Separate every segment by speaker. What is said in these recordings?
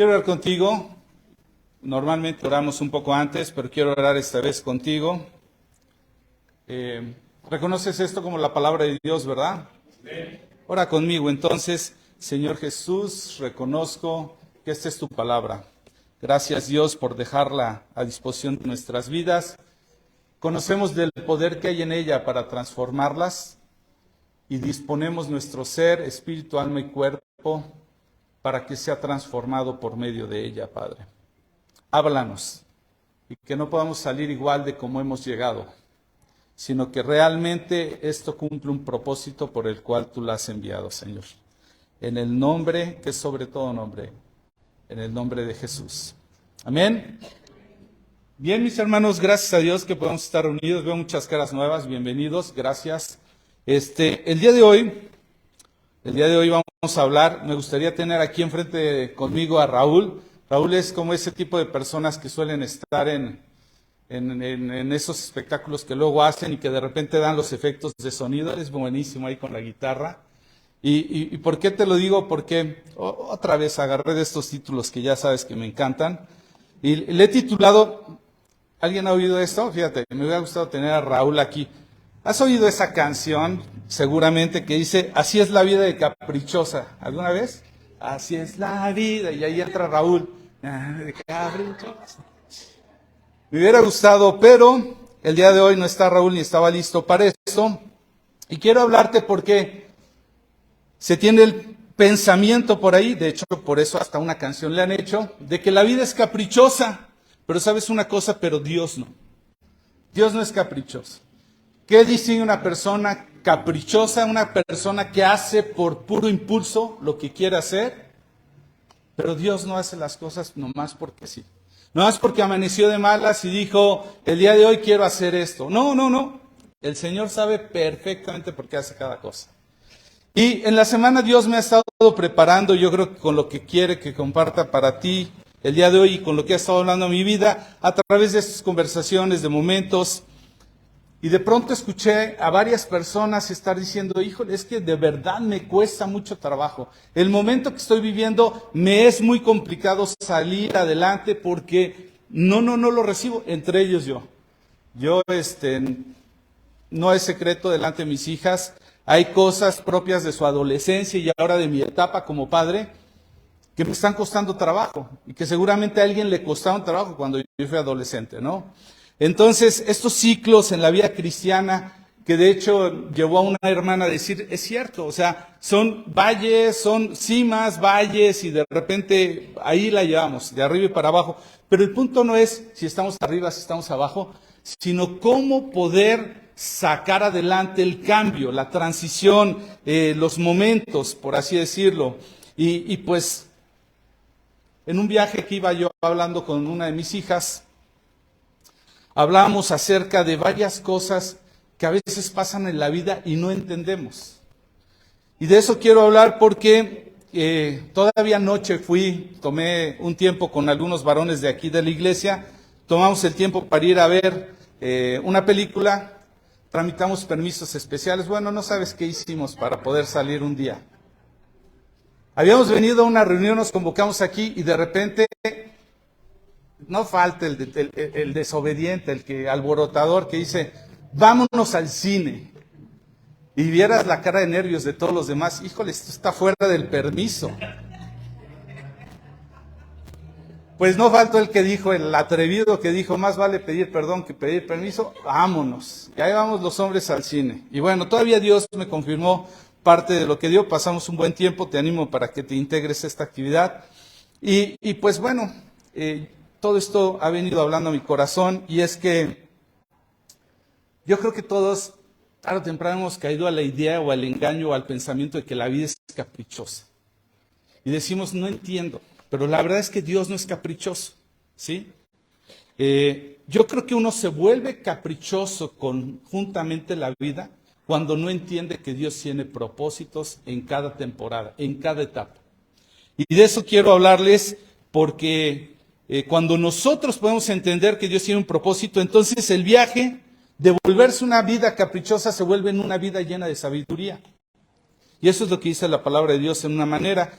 Speaker 1: Quiero orar contigo. Normalmente oramos un poco antes, pero quiero orar esta vez contigo. ¿Reconoces esto como la palabra de Dios, verdad? Sí. Ora conmigo entonces. Señor Jesús, reconozco que esta es tu palabra. Gracias, Dios, por dejarla a disposición de nuestras vidas. Conocemos del poder que hay en ella para transformarlas y disponemos nuestro ser, espíritu, alma y cuerpo para que sea transformado por medio de ella, Padre. Háblanos y que no podamos salir igual de como hemos llegado, sino que realmente esto cumple un propósito por el cual tú la has enviado, Señor. En el nombre que es sobre todo nombre, en el nombre de Jesús. Amén. Bien, mis hermanos, gracias a Dios que podemos estar reunidos. Veo muchas caras nuevas, bienvenidos, gracias. El día de hoy vamos a hablar, me gustaría tener aquí enfrente conmigo a Raúl. Raúl es como ese tipo de personas que suelen estar en esos espectáculos que luego hacen y que de repente dan los efectos de sonido. Él es buenísimo ahí con la guitarra. ¿Y por qué te lo digo? Porque otra vez agarré de estos títulos que ya sabes que me encantan. Y le he titulado, ¿alguien ha oído esto? Fíjate, me hubiera gustado tener a Raúl aquí. ¿Has oído esa canción? Seguramente que dice, así es la vida de caprichosa. ¿Alguna vez? Así es la vida. Y ahí entra Raúl. De caprichosa. Me hubiera gustado, pero el día de hoy no está Raúl ni estaba listo para esto. Y quiero hablarte porque se tiene el pensamiento por ahí, de hecho por eso hasta una canción le han hecho, de que la vida es caprichosa. Pero sabes una cosa, pero Dios no. Dios no es caprichoso. ¿Qué dice una persona caprichosa? Una persona que hace por puro impulso lo que quiere hacer. Pero Dios no hace las cosas nomás porque sí. Nomás porque amaneció de malas y dijo, el día de hoy quiero hacer esto. No. El Señor sabe perfectamente por qué hace cada cosa. Y en la semana Dios me ha estado preparando, yo creo que con lo que quiere que comparta para ti el día de hoy y con lo que ha estado hablando a mi vida, a través de estas conversaciones, de momentos. Y de pronto escuché a varias personas estar diciendo, híjole, es que de verdad me cuesta mucho trabajo. El momento que estoy viviendo me es muy complicado salir adelante porque no lo recibo, entre ellos yo. Yo, no es secreto delante de mis hijas, hay cosas propias de su adolescencia y ahora de mi etapa como padre que me están costando trabajo y que seguramente a alguien le costaron trabajo cuando yo fui adolescente, ¿no? Entonces, estos ciclos en la vida cristiana, que de hecho llevó a una hermana a decir, es cierto, o sea, son valles, son cimas, valles, y de repente ahí la llevamos, de arriba y para abajo. Pero el punto no es si estamos arriba, si estamos abajo, sino cómo poder sacar adelante el cambio, la transición, los momentos, por así decirlo. Y pues, en un viaje que iba yo hablando con una de mis hijas, hablábamos acerca de varias cosas que a veces pasan en la vida y no entendemos. Y de eso quiero hablar porque todavía anoche tomé un tiempo con algunos varones de aquí de la iglesia, tomamos el tiempo para ir a ver una película, tramitamos permisos especiales. Bueno, no sabes qué hicimos para poder salir un día. Habíamos venido a una reunión, nos convocamos aquí y de repente no falta el desobediente, el que alborotador que dice, vámonos al cine. Y vieras la cara de nervios de todos los demás, híjole, esto está fuera del permiso. Pues no faltó el que dijo, el atrevido que dijo, más vale pedir perdón que pedir permiso, vámonos. Y ahí vamos los hombres al cine. Y bueno, todavía Dios me confirmó parte de lo que dio, pasamos un buen tiempo, te animo para que te integres a esta actividad. Y pues bueno, todo esto ha venido hablando a mi corazón y es que yo creo que todos, tarde o temprano, hemos caído a la idea o al engaño o al pensamiento de que la vida es caprichosa. Y decimos, no entiendo, pero la verdad es que Dios no es caprichoso, ¿sí? Yo creo que uno se vuelve caprichoso conjuntamente la vida cuando no entiende que Dios tiene propósitos en cada temporada, en cada etapa. Y de eso quiero hablarles porque cuando nosotros podemos entender que Dios tiene un propósito, entonces el viaje de volverse una vida caprichosa se vuelve en una vida llena de sabiduría. Y eso es lo que dice la palabra de Dios en una manera.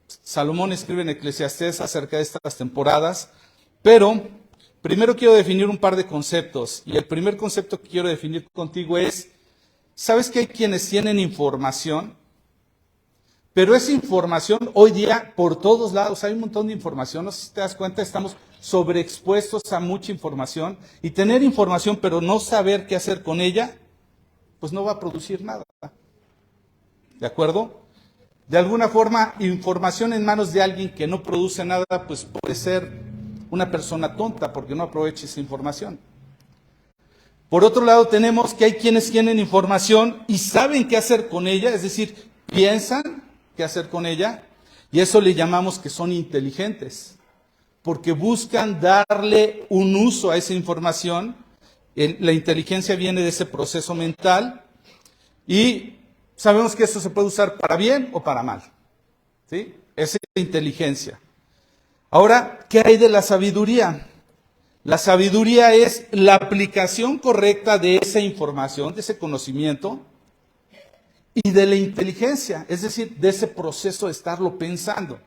Speaker 1: Salomón escribe en Eclesiastés acerca de estas temporadas, pero primero quiero definir un par de conceptos. Y el primer concepto que quiero definir contigo es, ¿sabes que hay quienes tienen información? Pero esa información hoy día por todos lados, hay un montón de información, no sé si te das cuenta, estamos sobreexpuestos a mucha información y tener información pero no saber qué hacer con ella, pues no va a producir nada. ¿De acuerdo? De alguna forma, información en manos de alguien que no produce nada, pues puede ser una persona tonta porque no aprovecha esa información. Por otro lado, tenemos que hay quienes tienen información y saben qué hacer con ella, es decir, piensan qué hacer con ella, y eso le llamamos que son inteligentes, porque buscan darle un uso a esa información. La inteligencia viene de ese proceso mental, y sabemos que eso se puede usar para bien o para mal, ¿sí? Esa es inteligencia. Ahora, ¿qué hay de la sabiduría? La sabiduría es la aplicación correcta de esa información, de ese conocimiento, y de la inteligencia, es decir, de ese proceso de estarlo pensando.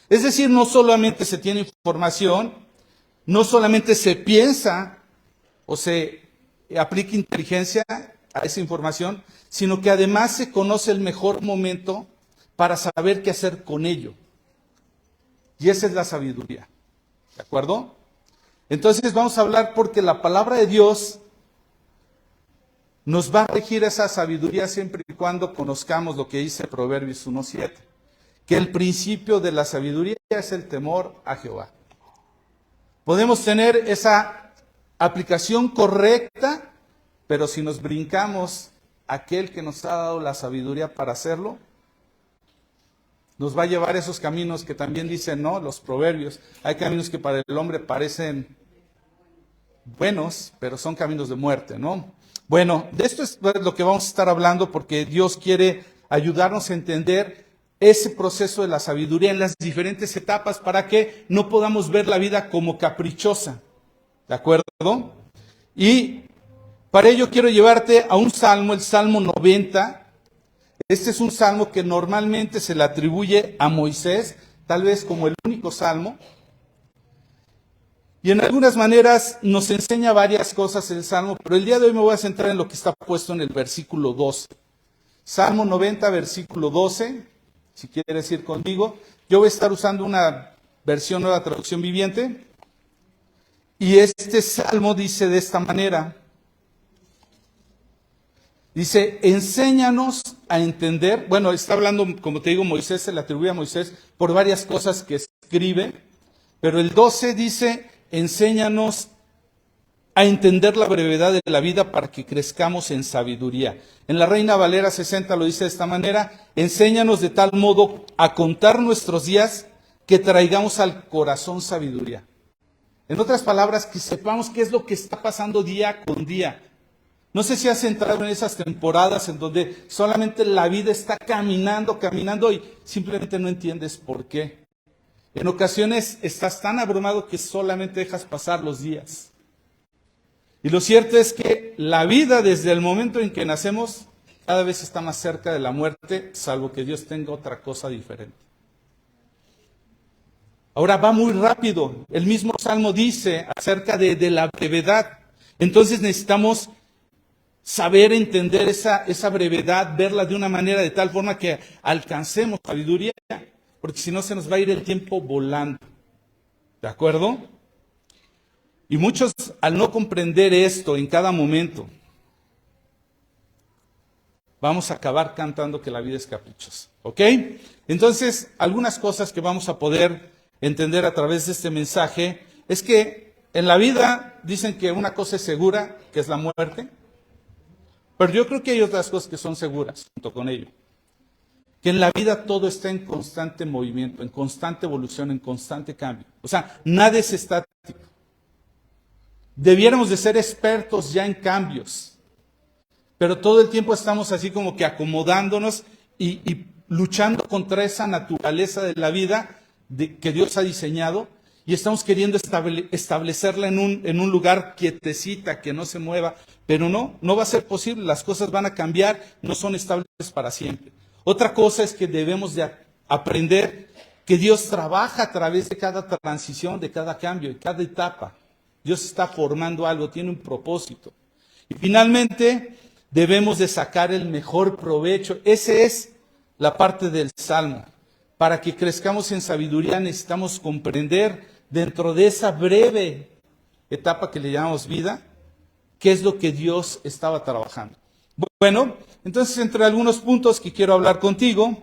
Speaker 1: Es decir, no solamente se tiene información, no solamente se piensa o se aplica inteligencia a esa información, sino que además se conoce el mejor momento para saber qué hacer con ello. Y esa es la sabiduría. ¿De acuerdo? Entonces vamos a hablar porque la palabra de Dios nos va a regir esa sabiduría siempre y cuando conozcamos lo que dice Proverbios 1:7, que el principio de la sabiduría es el temor a Jehová. Podemos tener esa aplicación correcta, pero si nos brincamos aquel que nos ha dado la sabiduría para hacerlo, nos va a llevar esos caminos que también dicen, ¿no? Los proverbios. Hay caminos que para el hombre parecen buenos, pero son caminos de muerte, ¿no? Bueno, de esto es lo que vamos a estar hablando porque Dios quiere ayudarnos a entender ese proceso de la sabiduría en las diferentes etapas para que no podamos ver la vida como caprichosa, ¿de acuerdo? Y para ello quiero llevarte a un salmo, el Salmo 90. Este es un salmo que normalmente se le atribuye a Moisés, tal vez como el único salmo. Y en algunas maneras nos enseña varias cosas el Salmo, pero el día de hoy me voy a centrar en lo que está puesto en el versículo 12. Salmo 90, versículo 12, si quieres ir conmigo. Yo voy a estar usando una versión Nueva Traducción Viviente. Y este salmo dice de esta manera. Dice, enséñanos a entender. Bueno, está hablando, como te digo, Moisés, se le atribuye a Moisés por varias cosas que escribe. Pero el 12 dice, enséñanos a entender la brevedad de la vida para que crezcamos en sabiduría. En la Reina Valera 60 lo dice de esta manera, enséñanos de tal modo a contar nuestros días que traigamos al corazón sabiduría. En otras palabras, que sepamos qué es lo que está pasando día con día. No sé si has entrado en esas temporadas en donde solamente la vida está caminando y simplemente no entiendes por qué. En ocasiones estás tan abrumado que solamente dejas pasar los días. Y lo cierto es que la vida desde el momento en que nacemos cada vez está más cerca de la muerte, salvo que Dios tenga otra cosa diferente. Ahora va muy rápido. El mismo Salmo dice acerca de la brevedad. Entonces necesitamos saber entender esa brevedad, verla de una manera de tal forma que alcancemos sabiduría. Porque si no se nos va a ir el tiempo volando. ¿De acuerdo? Y muchos al no comprender esto en cada momento, vamos a acabar cantando que la vida es caprichosa. ¿Ok? Entonces, algunas cosas que vamos a poder entender a través de este mensaje es que en la vida dicen que una cosa es segura, que es la muerte. Pero yo creo que hay otras cosas que son seguras junto con ello. Que en la vida todo está en constante movimiento, en constante evolución, en constante cambio. O sea, nada es estático. Debiéramos de ser expertos ya en cambios. Pero todo el tiempo estamos así como que acomodándonos y luchando contra esa naturaleza de la vida que Dios ha diseñado. Y estamos queriendo establecerla en un lugar quietecita, que no se mueva. Pero no va a ser posible. Las cosas van a cambiar, no son estables para siempre. Otra cosa es que debemos de aprender que Dios trabaja a través de cada transición, de cada cambio, de cada etapa. Dios está formando algo, tiene un propósito. Y finalmente, debemos de sacar el mejor provecho. Esa es la parte del Salmo. Para que crezcamos en sabiduría necesitamos comprender dentro de esa breve etapa que le llamamos vida, qué es lo que Dios estaba trabajando. Bueno, entonces entre algunos puntos que quiero hablar contigo,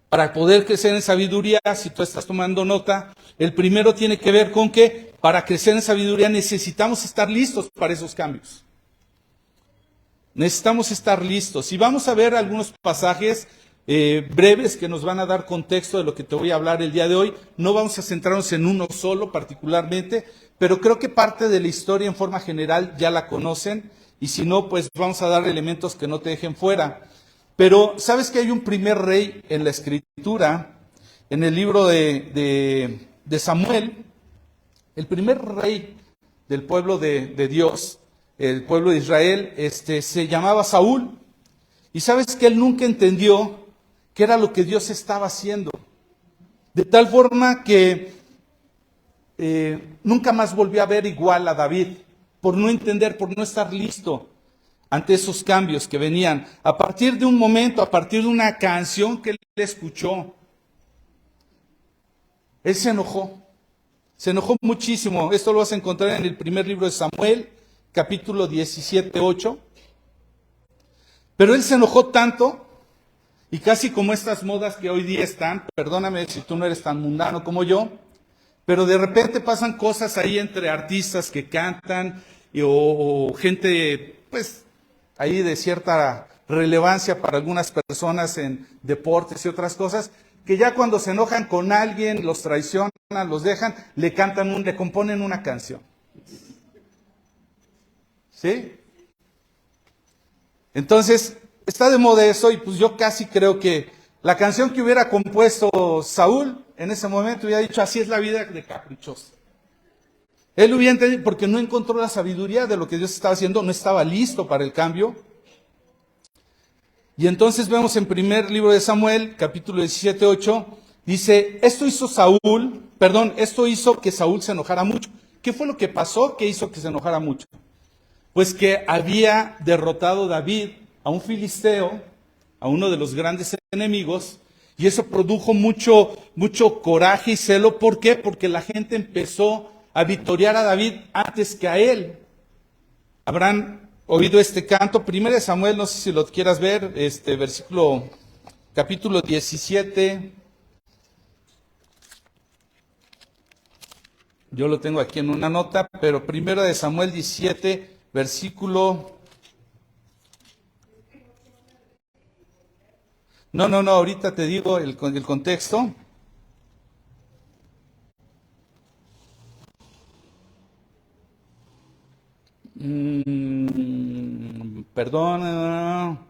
Speaker 1: para poder crecer en sabiduría, si tú estás tomando nota, el primero tiene que ver con que para crecer en sabiduría necesitamos estar listos para esos cambios. Necesitamos estar listos. Y vamos a ver algunos pasajes breves que nos van a dar contexto de lo que te voy a hablar el día de hoy. No vamos a centrarnos en uno solo particularmente, pero creo que parte de la historia en forma general ya la conocen, y si no, pues vamos a dar elementos que no te dejen fuera. Pero, ¿sabes que hay un primer rey en la Escritura? En el libro de Samuel, el primer rey del pueblo de Dios, el pueblo de Israel, se llamaba Saúl. Y sabes que él nunca entendió qué era lo que Dios estaba haciendo. De tal forma que nunca más volvió a ver igual a David, por no entender, por no estar listo ante esos cambios que venían. A partir de un momento, a partir de una canción que él escuchó, él se enojó muchísimo. Esto lo vas a encontrar en el primer libro de Samuel, capítulo 17:8. Pero él se enojó tanto, y casi como estas modas que hoy día están, perdóname si tú no eres tan mundano como yo, pero de repente pasan cosas ahí entre artistas que cantan o gente, pues, ahí de cierta relevancia para algunas personas en deportes y otras cosas, que ya cuando se enojan con alguien, los traicionan, los dejan, le componen una canción. ¿Sí? Entonces, está de moda eso, y pues yo casi creo que la canción que hubiera compuesto Saúl en ese momento hubiera dicho: así es la vida de caprichosa. Él hubiera entendido, porque no encontró la sabiduría de lo que Dios estaba haciendo, no estaba listo para el cambio. Y entonces vemos en primer libro de Samuel, capítulo 17:8, dice: esto hizo que Saúl se enojara mucho. ¿Qué fue lo que pasó que hizo que se enojara mucho? Pues que había derrotado David a un filisteo, a uno de los grandes enemigos, y eso produjo mucho coraje y celo. ¿Por qué? Porque la gente empezó a victoriar a David antes que a él. Habrán oído este canto, 1 Samuel, no sé si lo quieras ver, capítulo 17. Yo lo tengo aquí en una nota, pero 1 Samuel 17, versículo... No, ahorita te digo el contexto. Perdón.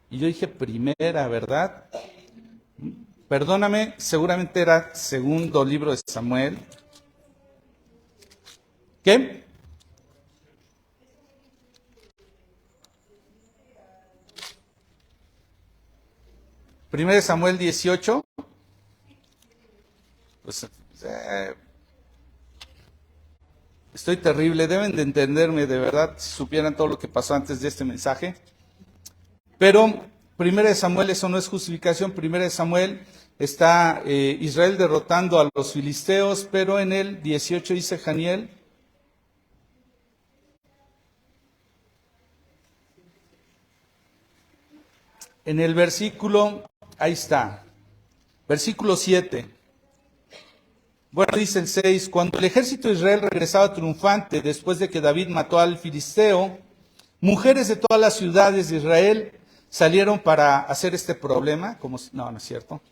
Speaker 1: Y yo dije primera, ¿verdad? Perdóname, seguramente era segundo libro de Samuel. ¿Qué? Primero de Samuel 18. Pues estoy terrible, deben de entenderme de verdad si supieran todo lo que pasó antes de este mensaje. Pero 1 de Samuel, eso no es justificación. 1 de Samuel está Israel derrotando a los filisteos, pero en el 18 dice Janiel: en el versículo, ahí está, versículo 7. Bueno, dice el 6, cuando el ejército de Israel regresaba triunfante después de que David mató al filisteo, mujeres de todas las ciudades de Israel salieron para hacer este problema, no es cierto.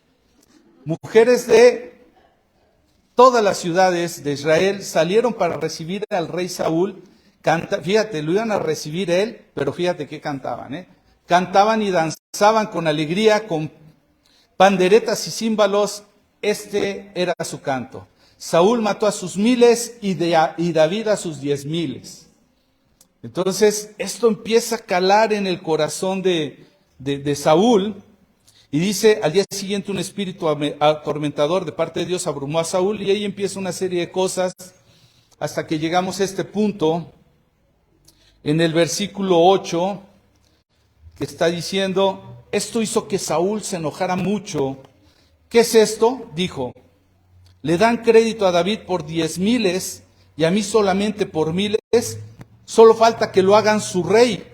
Speaker 1: Mujeres de todas las ciudades de Israel salieron para recibir al rey Saúl. Fíjate, lo iban a recibir él, pero fíjate qué cantaban, Cantaban y danzaban con alegría, con panderetas y címbalos. Este era su canto. Saúl mató a sus miles y David a sus 10,000. Entonces, esto empieza a calar en el corazón de Saúl. Y dice, al día siguiente un espíritu atormentador de parte de Dios abrumó a Saúl, y ahí empieza una serie de cosas hasta que llegamos a este punto en el versículo 8, que está diciendo, esto hizo que Saúl se enojara mucho. ¿Qué es esto? Dijo, le dan crédito a David por 10,000 y a mí solamente por 1,000. Solo falta que lo hagan su rey.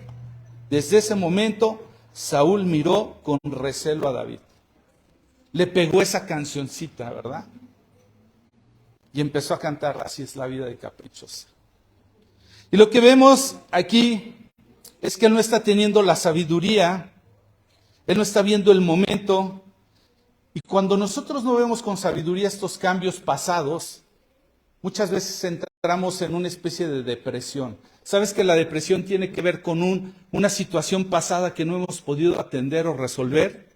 Speaker 1: Desde ese momento, Saúl miró con recelo a David. Le pegó esa cancioncita, ¿verdad? Y empezó a cantar, así es la vida de caprichosa. Y lo que vemos aquí es que él no está teniendo la sabiduría, él no está viendo el momento. Y cuando nosotros no vemos con sabiduría estos cambios pasados, muchas veces entramos en una especie de depresión. ¿Sabes que la depresión tiene que ver con una situación pasada que no hemos podido atender o resolver?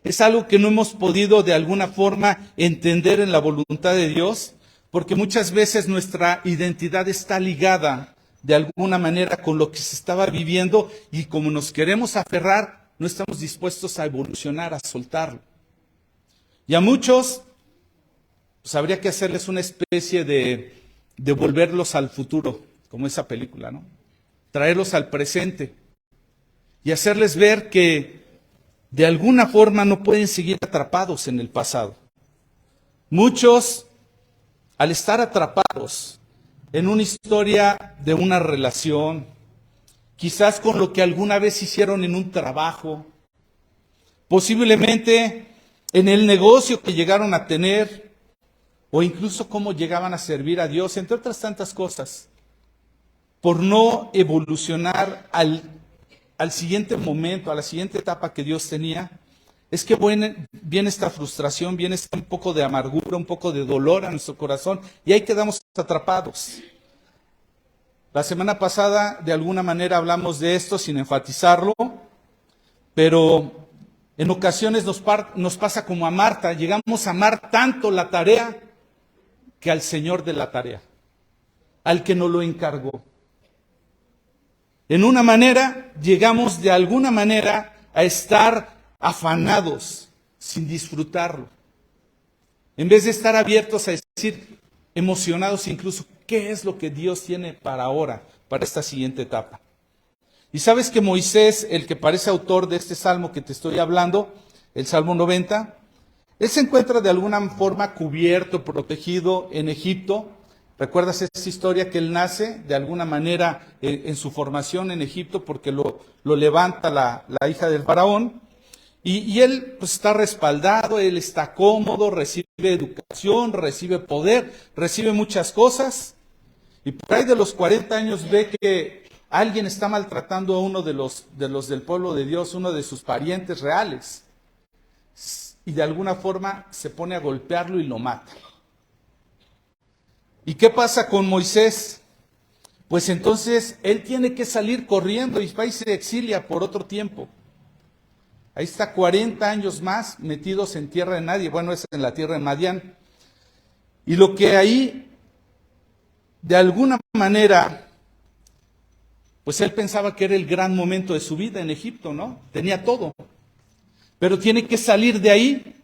Speaker 1: Es algo que no hemos podido de alguna forma entender en la voluntad de Dios, porque muchas veces nuestra identidad está ligada de alguna manera con lo que se estaba viviendo, y como nos queremos aferrar, no estamos dispuestos a evolucionar, a soltarlo. Y a muchos, pues habría que hacerles una especie de volverlos al futuro, como esa película, ¿no? Traerlos al presente y hacerles ver que de alguna forma no pueden seguir atrapados en el pasado. Muchos, al estar atrapados en una historia de una relación, quizás con lo que alguna vez hicieron en un trabajo, posiblemente en el negocio que llegaron a tener, o incluso cómo llegaban a servir a Dios, entre otras tantas cosas, por no evolucionar al siguiente momento, a la siguiente etapa que Dios tenía, es que viene esta frustración, viene un poco de amargura, un poco de dolor a nuestro corazón, y ahí quedamos atrapados. La semana pasada, de alguna manera, hablamos de esto sin enfatizarlo, pero en ocasiones nos pasa como a Marta, llegamos a amar tanto la tarea que al Señor de la tarea, al que nos lo encargó. En una manera, llegamos de alguna manera a estar afanados, sin disfrutarlo. En vez de estar abiertos a decir, emocionados incluso, ¿qué es lo que Dios tiene para ahora, para esta siguiente etapa? Y sabes que Moisés, el que parece autor de este salmo que te estoy hablando, el Salmo 90, él se encuentra de alguna forma cubierto, protegido en Egipto. ¿Recuerdas esa historia que él nace de alguna manera en su formación en Egipto porque lo levanta la hija del faraón? Y él pues está respaldado, él está cómodo, recibe educación, recibe poder, recibe muchas cosas. Y por ahí de los 40 años ve que alguien está maltratando a uno de los del pueblo de Dios, uno de sus parientes reales. Y de alguna forma se pone a golpearlo y lo mata. ¿Y qué pasa con Moisés? Pues entonces él tiene que salir corriendo y va y se exilia por otro tiempo. Ahí está 40 años más metidos en tierra de nadie. Bueno, es en la tierra de Madián. Y lo que ahí, de alguna manera, pues él pensaba que era el gran momento de su vida en Egipto, ¿no? Tenía todo. Pero tiene que salir de ahí,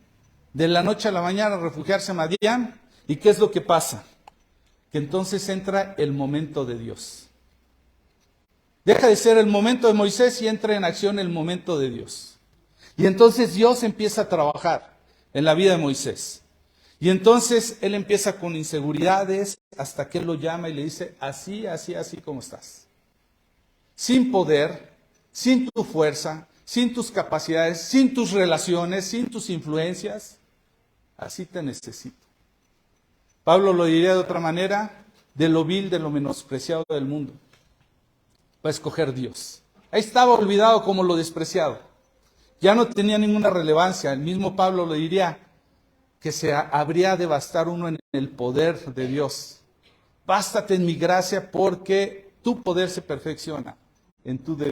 Speaker 1: de la noche a la mañana, refugiarse en Madián. ¿Y qué es lo que pasa? Que entonces entra el momento de Dios. Deja de ser el momento de Moisés y entra en acción el momento de Dios. Y entonces Dios empieza a trabajar en la vida de Moisés. Y entonces él empieza con inseguridades hasta que él lo llama y le dice, así, así, así como estás. Sin poder, sin tu fuerza, sin tus capacidades, sin tus relaciones, sin tus influencias, así te necesito. Pablo lo diría de otra manera, de lo vil, de lo menospreciado del mundo. Va a escoger Dios. Ahí estaba olvidado como lo despreciado. Ya no tenía ninguna relevancia. El mismo Pablo le diría que se habría de bastar uno en el poder de Dios. Bástate en mi gracia porque tu poder se perfecciona.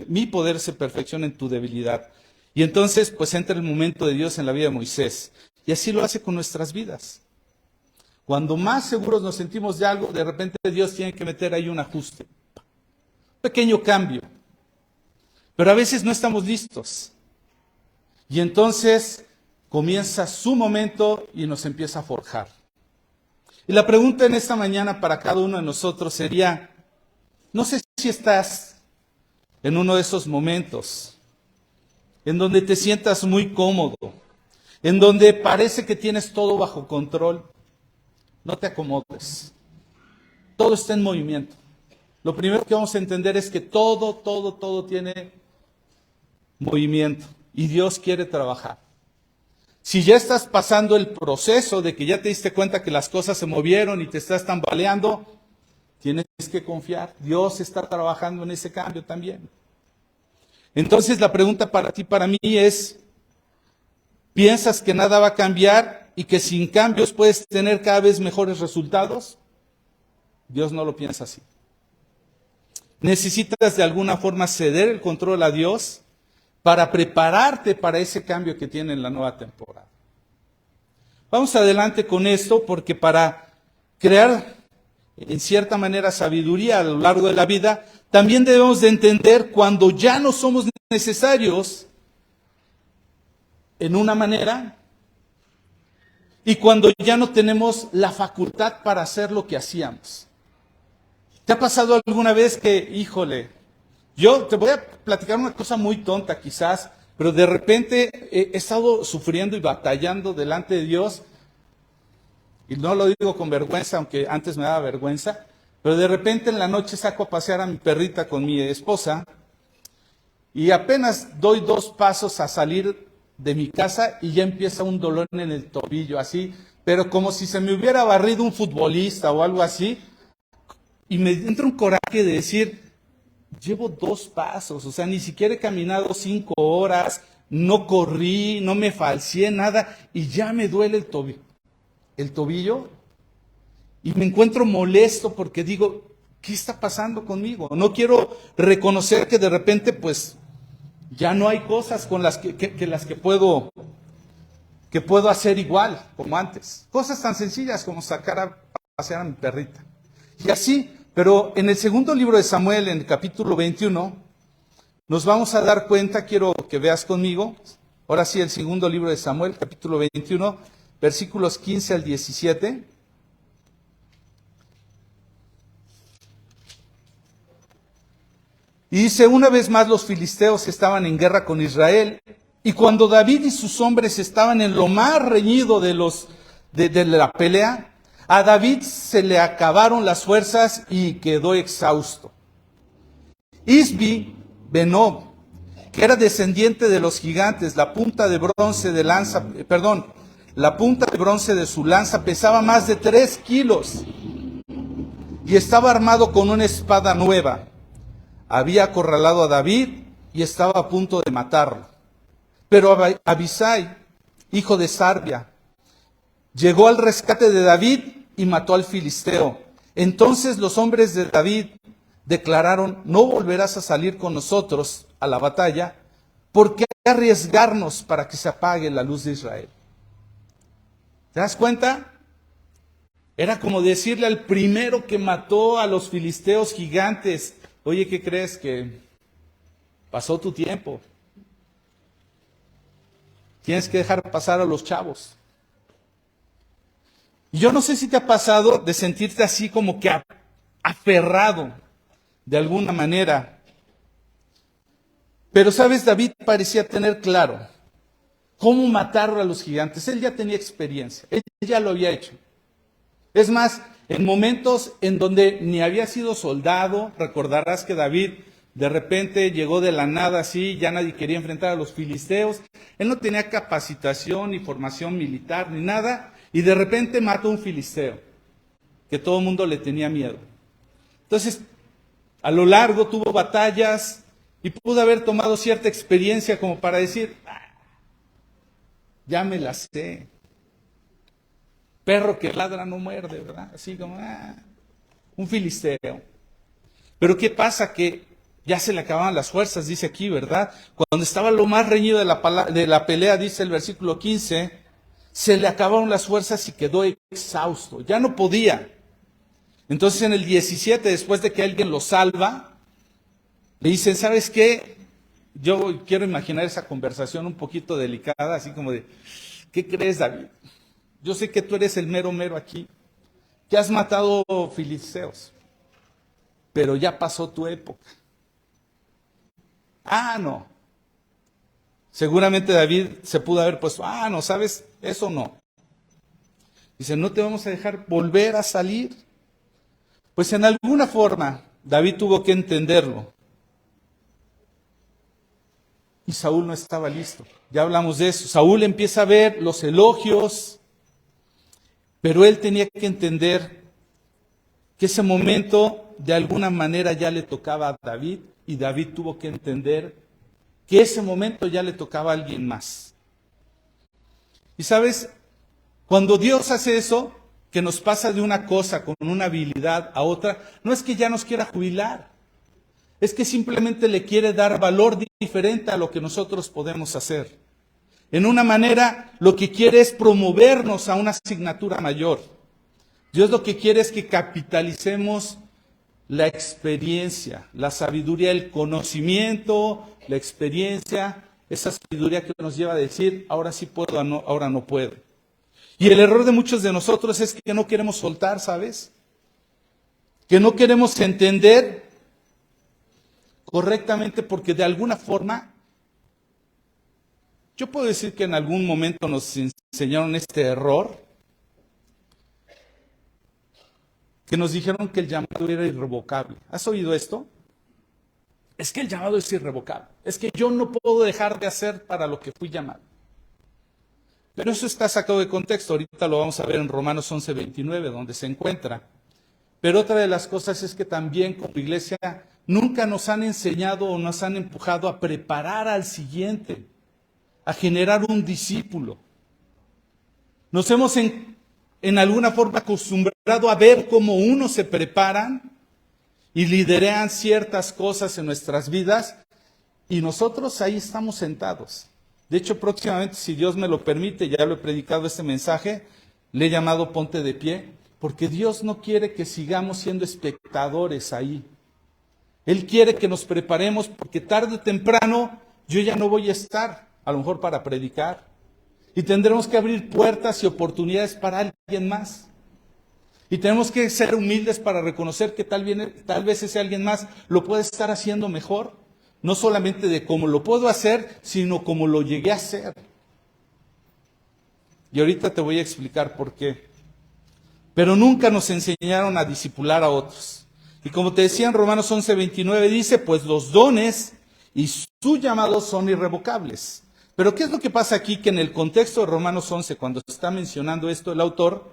Speaker 1: Mi poder se perfecciona en tu debilidad. Y entonces pues entra el momento de Dios en la vida de Moisés. Y así lo hace con nuestras vidas. Cuando más seguros nos sentimos de algo, de repente Dios tiene que meter ahí un ajuste. Un pequeño cambio. Pero a veces no estamos listos. Y entonces comienza su momento y nos empieza a forjar. Y la pregunta en esta mañana para cada uno de nosotros sería, no sé si estás en uno de esos momentos en donde te sientas muy cómodo, en donde parece que tienes todo bajo control. No te acomodes. Todo está en movimiento. Lo primero que vamos a entender es que todo tiene movimiento y Dios quiere trabajar. Si ya estás pasando el proceso de que ya te diste cuenta que las cosas se movieron y te estás tambaleando, tienes que confiar. Dios está trabajando en ese cambio también. Entonces la pregunta para ti, para mí es, ¿piensas que nada va a cambiar y que sin cambios puedes tener cada vez mejores resultados? Dios no lo piensa así. Necesitas de alguna forma ceder el control a Dios para prepararte para ese cambio que tiene en la nueva temporada. Vamos adelante con esto porque para crear en cierta manera sabiduría a lo largo de la vida, también debemos de entender cuando ya no somos necesarios en una manera y cuando ya no tenemos la facultad para hacer lo que hacíamos. ¿Te ha pasado alguna vez que, híjole, yo te voy a platicar una cosa muy tonta quizás, pero de repente he estado sufriendo y batallando delante de Dios, y no lo digo con vergüenza, aunque antes me daba vergüenza, pero de repente en la noche saco a pasear a mi perrita con mi esposa, y apenas doy 2 pasos a salir de mi casa y ya empieza un dolor en el tobillo, así, pero como si se me hubiera barrido un futbolista o algo así, y me entra un coraje de decir, llevo 2 pasos, o sea, ni siquiera he caminado 5 horas, no corrí, no me falseé, nada, y ya me duele el tobillo, y me encuentro molesto porque digo, ¿qué está pasando conmigo? No quiero reconocer que de repente, pues, ya no hay cosas con las que puedo hacer igual como antes. Cosas tan sencillas como sacar a pasear a mi perrita. Y así, pero en el segundo libro de Samuel, en el capítulo 21, nos vamos a dar cuenta, quiero que veas conmigo, ahora sí, el segundo libro de Samuel, capítulo 21, versículos 15 al 17. Y dice, una vez más los filisteos estaban en guerra con Israel, y cuando David y sus hombres estaban en lo más reñido de la pelea, a David se le acabaron las fuerzas y quedó exhausto. Isbi Benob, que era descendiente de los gigantes, la punta de bronce de su lanza pesaba más de 3 kilos y estaba armado con una espada nueva. Había acorralado a David y estaba a punto de matarlo. Pero Abisai, hijo de Sarbia, llegó al rescate de David y mató al filisteo. Entonces los hombres de David declararon, no volverás a salir con nosotros a la batalla, porque hay que arriesgarnos para que se apague la luz de Israel. ¿Te das cuenta? Era como decirle al primero que mató a los filisteos gigantes, oye, ¿qué crees? Que pasó tu tiempo. Tienes que dejar pasar a los chavos. Y yo no sé si te ha pasado de sentirte así como que aferrado de alguna manera. Pero sabes, David parecía tener claro cómo matar a los gigantes. Él ya tenía experiencia, él ya lo había hecho. Es más, en momentos en donde ni había sido soldado, recordarás que David de repente llegó de la nada así, ya nadie quería enfrentar a los filisteos. Él no tenía capacitación ni formación militar ni nada, y de repente mató a un filisteo, que todo el mundo le tenía miedo. Entonces, a lo largo tuvo batallas y pudo haber tomado cierta experiencia como para decir, ya me la sé. Perro que ladra no muerde, ¿verdad? Así como, un filisteo. Pero ¿qué pasa? Que ya se le acababan las fuerzas, dice aquí, ¿verdad? Cuando estaba lo más reñido de la pelea, dice el versículo 15, se le acabaron las fuerzas y quedó exhausto, ya no podía. Entonces en el 17, después de que alguien lo salva, le dicen, ¿sabes qué? Yo quiero imaginar esa conversación un poquito delicada, así como de, ¿qué crees, David? Yo sé que tú eres el mero mero aquí, que has matado filisteos, pero ya pasó tu época. Ah, no. Seguramente David se pudo haber puesto, no, ¿sabes? Eso no. Dice, no te vamos a dejar volver a salir. Pues en alguna forma David tuvo que entenderlo. Y Saúl no estaba listo. Ya hablamos de eso. Saúl empieza a ver los elogios, pero él tenía que entender que ese momento de alguna manera ya le tocaba a David, y David tuvo que entender que ese momento ya le tocaba a alguien más. Y sabes, cuando Dios hace eso, que nos pasa de una cosa con una habilidad a otra, no es que ya nos quiera jubilar, es que simplemente le quiere dar valor diferente a lo que nosotros podemos hacer. En una manera, lo que quiere es promovernos a una asignatura mayor. Dios lo que quiere es que capitalicemos la experiencia, la sabiduría, el conocimiento, la experiencia, esa sabiduría que nos lleva a decir, ahora sí puedo, ahora no puedo. Y el error de muchos de nosotros es que no queremos soltar, ¿sabes? Que no queremos entender correctamente porque de alguna forma, yo puedo decir que en algún momento nos enseñaron este error, que nos dijeron que el llamado era irrevocable. ¿Has oído esto? Es que el llamado es irrevocable. Es que yo no puedo dejar de hacer para lo que fui llamado. Pero eso está sacado de contexto. Ahorita lo vamos a ver en Romanos 11:29, donde se encuentra. Pero otra de las cosas es que también como iglesia nunca nos han enseñado o nos han empujado a preparar al siguiente, a generar un discípulo. Nos hemos en alguna forma acostumbrado a ver cómo unos se preparan y lideran ciertas cosas en nuestras vidas y nosotros ahí estamos sentados. De hecho, próximamente, si Dios me lo permite, ya lo he predicado este mensaje, le he llamado Ponte de Pie, porque Dios no quiere que sigamos siendo espectadores ahí. Él quiere que nos preparemos porque tarde o temprano yo ya no voy a estar, a lo mejor para predicar. Y tendremos que abrir puertas y oportunidades para alguien más. Y tenemos que ser humildes para reconocer que tal vez ese alguien más lo puede estar haciendo mejor. No solamente de cómo lo puedo hacer, sino cómo lo llegué a hacer. Y ahorita te voy a explicar por qué. Pero nunca nos enseñaron a discipular a otros. Y como te decía en Romanos 11:29 dice, pues los dones y su llamado son irrevocables. Pero ¿qué es lo que pasa aquí? Que en el contexto de Romanos 11, cuando está mencionando esto el autor,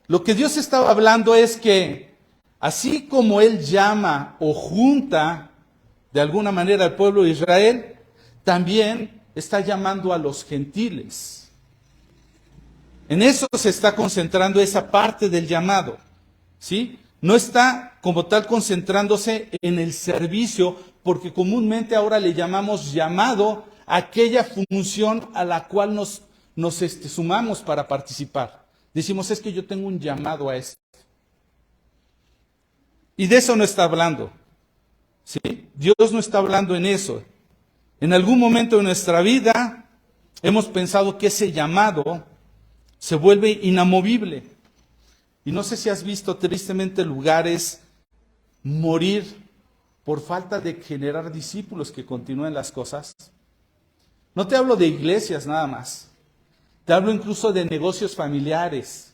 Speaker 1: lo que Dios estaba hablando es que así como Él llama o junta de alguna manera al pueblo de Israel, también está llamando a los gentiles. En eso se está concentrando esa parte del llamado, ¿sí? No está como tal concentrándose en el servicio, porque comúnmente ahora le llamamos llamado a aquella función a la cual nos sumamos para participar. Decimos, es que yo tengo un llamado a esto. Y de eso no está hablando, ¿sí? Dios no está hablando en eso. En algún momento de nuestra vida hemos pensado que ese llamado se vuelve inamovible. Y no sé si has visto tristemente lugares morir por falta de generar discípulos que continúen las cosas. No te hablo de iglesias nada más. Te hablo incluso de negocios familiares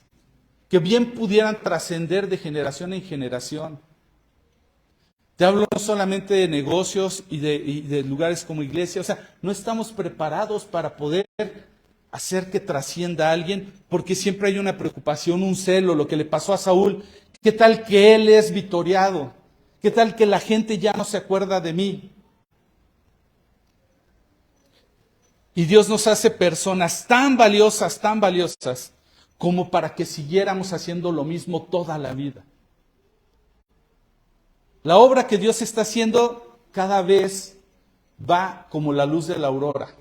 Speaker 1: que bien pudieran trascender de generación en generación. Te hablo no solamente de negocios y de lugares como iglesia. O sea, no estamos preparados para poder hacer que trascienda a alguien, porque siempre hay una preocupación, un celo, lo que le pasó a Saúl. ¿Qué tal que él es victoriado? ¿Qué tal que la gente ya no se acuerda de mí? Y Dios nos hace personas tan valiosas, como para que siguiéramos haciendo lo mismo toda la vida. La obra que Dios está haciendo cada vez va como la luz de la aurora,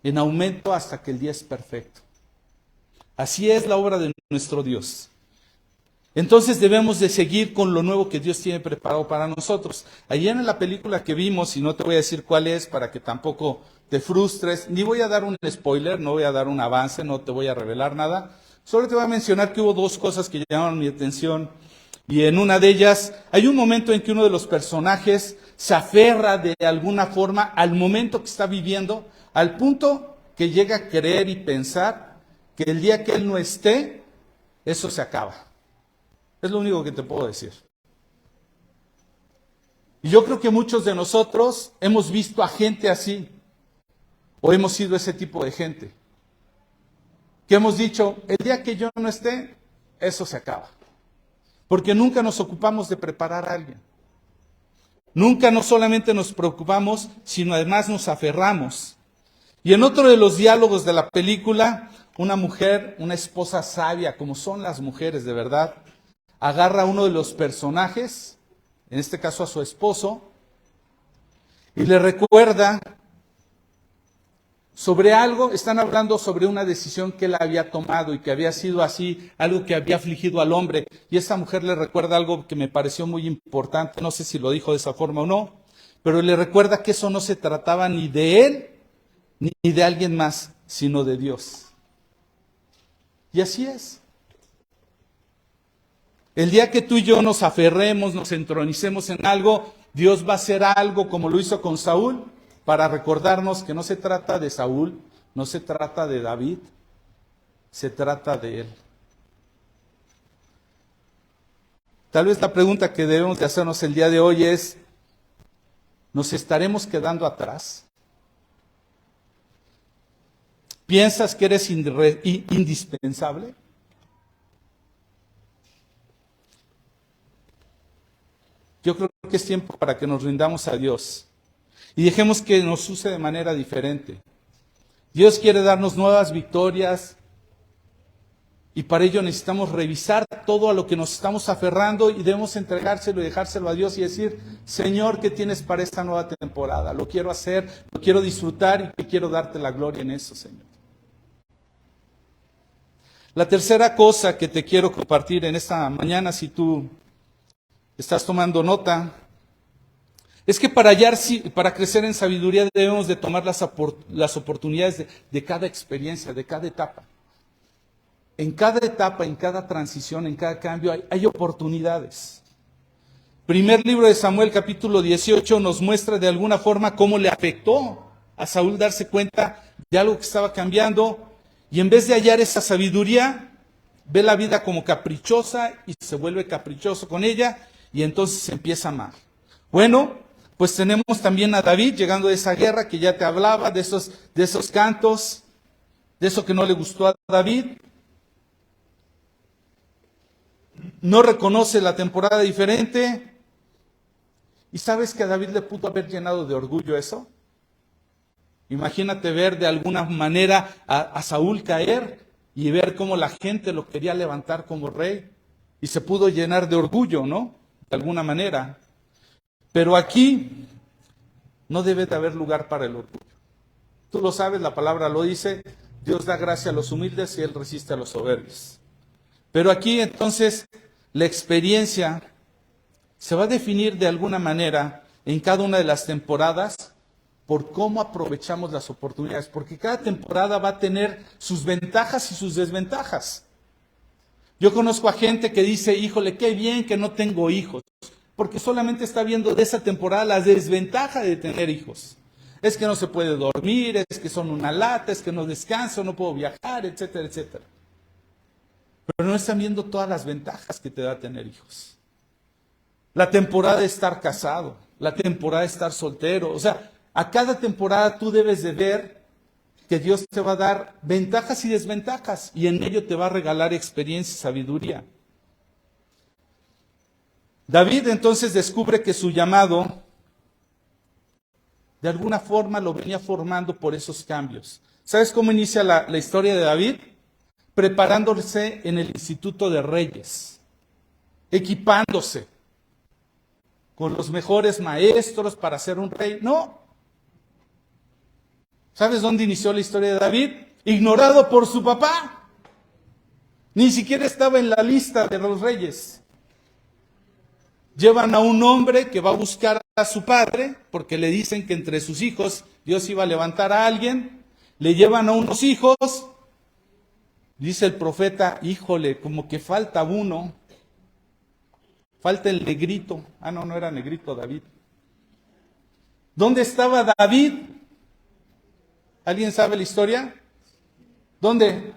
Speaker 1: en aumento hasta que el día es perfecto. Así es la obra de nuestro Dios. Entonces debemos de seguir con lo nuevo que Dios tiene preparado para nosotros. Ayer en la película que vimos, y no te voy a decir cuál es para que tampoco te frustres, ni voy a dar un spoiler, no voy a dar un avance, no te voy a revelar nada. Solo te voy a mencionar que hubo dos cosas que llamaron mi atención. Y en una de ellas hay un momento en que uno de los personajes se aferra de alguna forma al momento que está viviendo, al punto que llega a creer y pensar que el día que él no esté, eso se acaba. Es lo único que te puedo decir. Y yo creo que muchos de nosotros hemos visto a gente así, o hemos sido ese tipo de gente, que hemos dicho, el día que yo no esté, eso se acaba. Porque nunca nos ocupamos de preparar a alguien. Nunca no solamente nos preocupamos, sino además nos aferramos. Y en otro de los diálogos de la película, una mujer, una esposa sabia, como son las mujeres de verdad, agarra a uno de los personajes, en este caso a su esposo, y le recuerda sobre algo, están hablando sobre una decisión que él había tomado y que había sido así, algo que había afligido al hombre. Y esta mujer le recuerda algo que me pareció muy importante, no sé si lo dijo de esa forma o no, pero le recuerda que eso no se trataba ni de él, ni de alguien más, sino de Dios. Y así es. El día que tú y yo nos aferremos, nos entronicemos en algo, Dios va a hacer algo como lo hizo con Saúl, para recordarnos que no se trata de Saúl, no se trata de David, se trata de él. Tal vez la pregunta que debemos de hacernos el día de hoy es, ¿nos estaremos quedando atrás? ¿Piensas que eres indispensable? Yo creo que es tiempo para que nos rindamos a Dios y dejemos que nos use de manera diferente. Dios quiere darnos nuevas victorias y para ello necesitamos revisar todo a lo que nos estamos aferrando y debemos entregárselo y dejárselo a Dios y decir, Señor, ¿qué tienes para esta nueva temporada? Lo quiero hacer, lo quiero disfrutar y quiero darte la gloria en eso, Señor. La tercera cosa que te quiero compartir en esta mañana, si tú estás tomando nota, es que para crecer en sabiduría debemos de tomar las oportunidades de cada experiencia, de cada etapa. En cada etapa, en cada transición, en cada cambio hay oportunidades. Primer libro de Samuel, capítulo 18, nos muestra de alguna forma cómo le afectó a Saúl darse cuenta de algo que estaba cambiando y en vez de hallar esa sabiduría, ve la vida como caprichosa y se vuelve caprichoso con ella y entonces se empieza a amar. Bueno, pues tenemos también a David llegando de esa guerra que ya te hablaba, de esos cantos, de eso que no le gustó a David. No reconoce la temporada diferente. ¿Y sabes que a David le pudo haber llenado de orgullo eso? Imagínate ver de alguna manera a Saúl caer y ver cómo la gente lo quería levantar como rey. Y se pudo llenar de orgullo, ¿no? De alguna manera. Pero aquí no debe de haber lugar para el orgullo. Tú lo sabes, la palabra lo dice, Dios da gracia a los humildes y Él resiste a los soberbios. Pero aquí entonces la experiencia se va a definir de alguna manera en cada una de las temporadas por cómo aprovechamos las oportunidades, porque cada temporada va a tener sus ventajas y sus desventajas. Yo conozco a gente que dice, híjole, qué bien que no tengo hijos, porque solamente está viendo de esa temporada la desventaja de tener hijos. Es que no se puede dormir, es que son una lata, es que no descanso, no puedo viajar, etcétera, etcétera. Pero no están viendo todas las ventajas que te da tener hijos. La temporada de estar casado, la temporada de estar soltero. O sea, a cada temporada tú debes de ver que Dios te va a dar ventajas y desventajas y en ello te va a regalar experiencia y sabiduría. David entonces descubre que su llamado de alguna forma lo venía formando por esos cambios. ¿Sabes cómo inicia la historia de David? Preparándose en el Instituto de Reyes, equipándose con los mejores maestros para ser un rey. No. ¿Sabes dónde inició la historia de David? Ignorado por su papá. Ni siquiera estaba en la lista de los reyes. Llevan a un hombre que va a buscar a su padre, porque le dicen que entre sus hijos Dios iba a levantar a alguien. Le llevan a unos hijos. Dice el profeta, híjole, como que falta uno. Falta el negrito. Ah, no, no era negrito, David. ¿Dónde estaba David? ¿Alguien sabe la historia? ¿Dónde?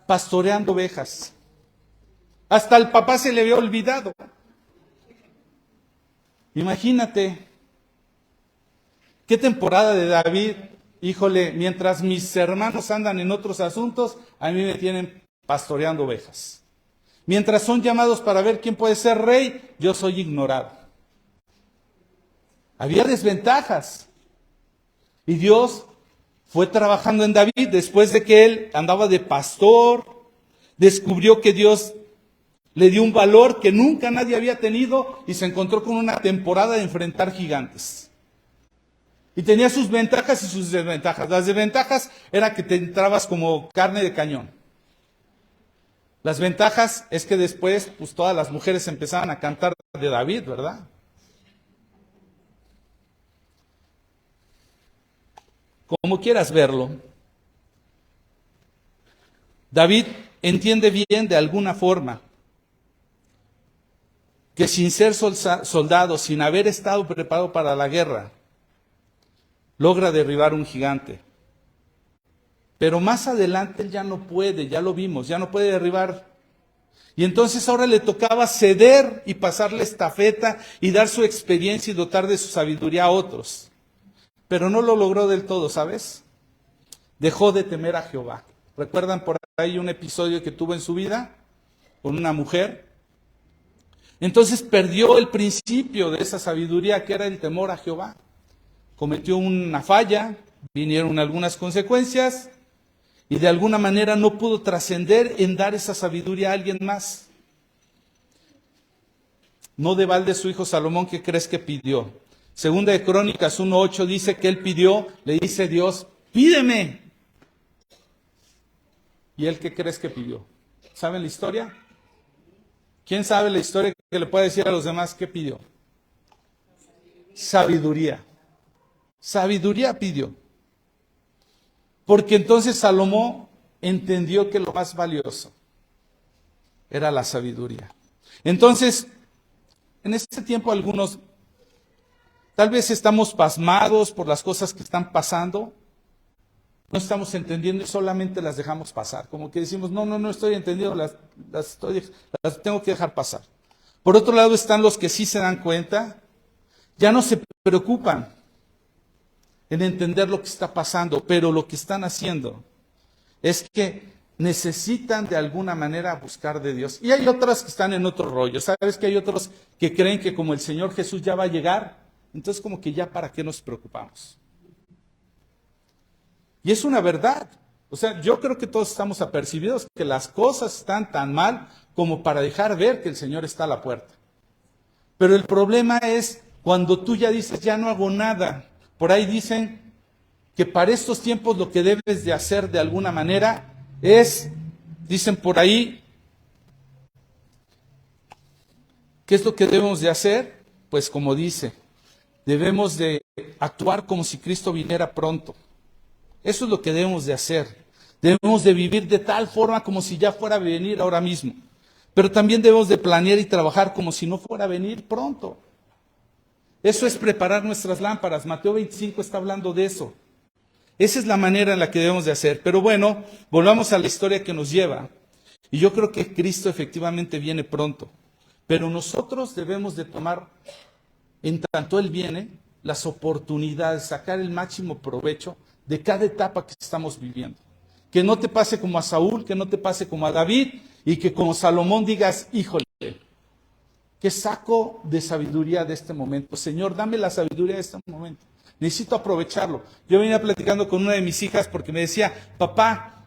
Speaker 1: Pastoreando ovejas. Hasta el papá se le había olvidado. Imagínate. ¿Qué temporada de David? Híjole, mientras mis hermanos andan en otros asuntos, a mí me tienen pastoreando ovejas. Mientras son llamados para ver quién puede ser rey, yo soy ignorado. Había desventajas. Y Dios fue trabajando en David después de que él andaba de pastor, descubrió que Dios le dio un valor que nunca nadie había tenido y se encontró con una temporada de enfrentar gigantes. Y tenía sus ventajas y sus desventajas. Las desventajas era que te entrabas como carne de cañón. Las ventajas es que después pues todas las mujeres empezaban a cantar de David, ¿verdad? Como quieras verlo, David entiende bien de alguna forma que sin ser soldado, sin haber estado preparado para la guerra, logra derribar un gigante. Pero más adelante él ya no puede, ya lo vimos, ya no puede derribar. Y entonces ahora le tocaba ceder y pasarle estafeta y dar su experiencia y dotar de su sabiduría a otros. Pero no lo logró del todo, ¿sabes? Dejó de temer a Jehová. ¿Recuerdan por ahí un episodio que tuvo en su vida con una mujer? Entonces perdió el principio de esa sabiduría que era el temor a Jehová. Cometió una falla, vinieron algunas consecuencias y de alguna manera no pudo trascender en dar esa sabiduría a alguien más. No de balde su hijo Salomón, ¿qué crees que pidió? Segunda de Crónicas 1:8 dice que él pidió, le dice Dios, pídeme. ¿Y él qué crees que pidió? ¿Saben la historia? ¿Quién sabe la historia que le puede decir a los demás qué pidió? Sabiduría. Sabiduría pidió. Porque entonces Salomón entendió que lo más valioso era la sabiduría. Entonces, en este tiempo algunos tal vez estamos pasmados por las cosas que están pasando, no estamos entendiendo y solamente las dejamos pasar. Como que decimos, no estoy entendiendo, las tengo que dejar pasar. Por otro lado están los que sí se dan cuenta, ya no se preocupan en entender lo que está pasando, pero lo que están haciendo es que necesitan de alguna manera buscar de Dios. Y hay otras que están en otro rollo. ¿Sabes que hay otros que creen que como el Señor Jesús ya va a llegar, entonces como que ya para qué nos preocupamos? Y es una verdad. O sea, yo creo que todos estamos apercibidos que las cosas están tan mal como para dejar ver que el Señor está a la puerta. Pero el problema es cuando tú ya dices, ya no hago nada. Por ahí dicen que para estos tiempos lo que debes de hacer de alguna manera es, dicen por ahí, ¿qué es lo que debemos de hacer? Pues como dice, debemos de actuar como si Cristo viniera pronto. Eso es lo que debemos de hacer. Debemos de vivir de tal forma como si ya fuera a venir ahora mismo. Pero también debemos de planear y trabajar como si no fuera a venir pronto. Eso es preparar nuestras lámparas. Mateo 25 está hablando de eso. Esa es la manera en la que debemos de hacer. Pero bueno, volvamos a la historia que nos lleva. Y yo creo que Cristo efectivamente viene pronto. Pero nosotros debemos de tomar, en tanto Él viene, las oportunidades, sacar el máximo provecho de cada etapa que estamos viviendo. Que no te pase como a Saúl, que no te pase como a David, y que como Salomón digas, híjole, ¿qué saco de sabiduría de este momento? Señor, dame la sabiduría de este momento. Necesito aprovecharlo. Yo venía platicando con una de mis hijas porque me decía, papá,